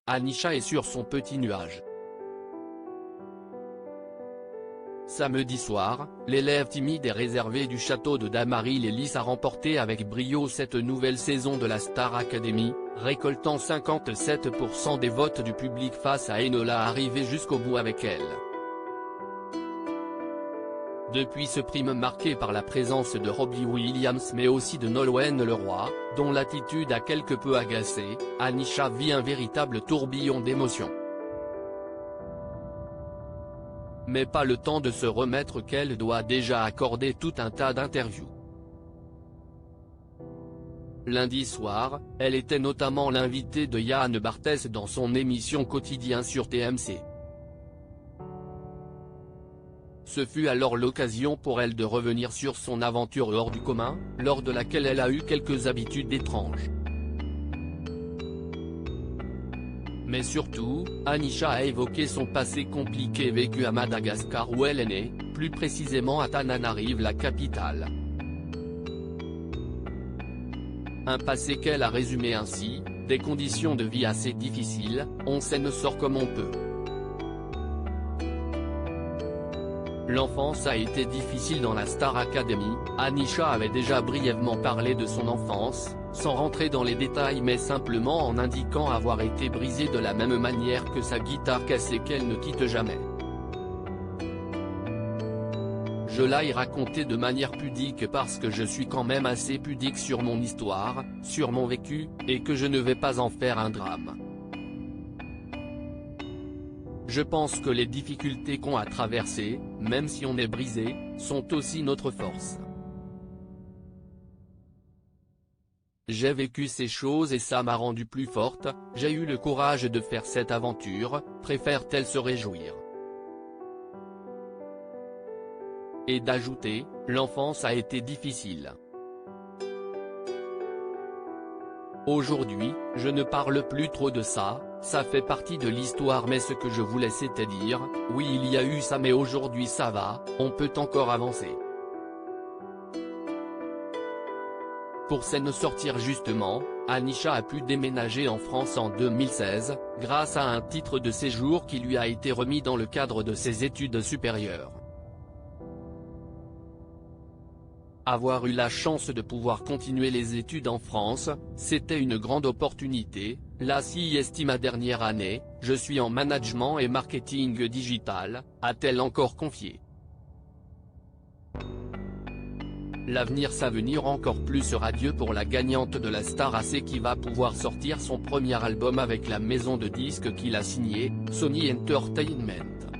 Anisha est sur son petit nuage. Samedi soir, l'élève timide et réservé du château de Damary-les-Lys a remporté avec brio cette nouvelle saison de la Star Academy, récoltant 57% des votes du public face à Enola arrivée jusqu'au bout avec elle. Depuis ce prime marqué par la présence de Robbie Williams mais aussi de Nolwenn Leroy, dont l'attitude a quelque peu agacé, Anisha vit un véritable tourbillon d'émotions. Mais pas le temps de se remettre qu'elle doit déjà accorder tout un tas d'interviews. Lundi soir, elle était notamment l'invitée de Yann Barthès dans son émission Quotidien sur TMC. Ce fut alors l'occasion pour elle de revenir sur son aventure hors du commun, lors de laquelle elle a eu quelques habitudes étranges. Mais surtout, Anisha a évoqué son passé compliqué vécu à Madagascar où elle est née, plus précisément à Tananarive la capitale. Un passé qu'elle a résumé ainsi, des conditions de vie assez difficiles, on s'en sort comme on peut. L'enfance a été difficile dans la Star Academy, Anisha avait déjà brièvement parlé de son enfance, sans rentrer dans les détails mais simplement en indiquant avoir été brisée de la même manière que sa guitare cassée qu'elle ne quitte jamais. Je l'ai raconté de manière pudique parce que je suis quand même assez pudique sur mon histoire, sur mon vécu, et que je ne vais pas en faire un drame. Je pense que les difficultés qu'on a traversées, même si on est brisé, sont aussi notre force. J'ai vécu ces choses et ça m'a rendue plus forte, j'ai eu le courage de faire cette aventure, préfère-t-elle se réjouir. Et d'ajouter, l'enfance a été difficile. Aujourd'hui, je ne parle plus trop de ça, ça fait partie de l'histoire mais ce que je voulais c'était dire, oui il y a eu ça mais aujourd'hui ça va, on peut encore avancer. Pour s'en sortir justement, Anisha a pu déménager en France en 2016, grâce à un titre de séjour qui lui a été remis dans le cadre de ses études supérieures. Avoir eu la chance de pouvoir continuer les études en France, c'était une grande opportunité, la CI estime ma dernière année, je suis en management et marketing digital, a-t-elle encore confié. L'avenir s'avenir encore plus radieux pour la gagnante de la Star AC qui va pouvoir sortir son premier album avec la maison de disques qu'il a signé, Sony Entertainment.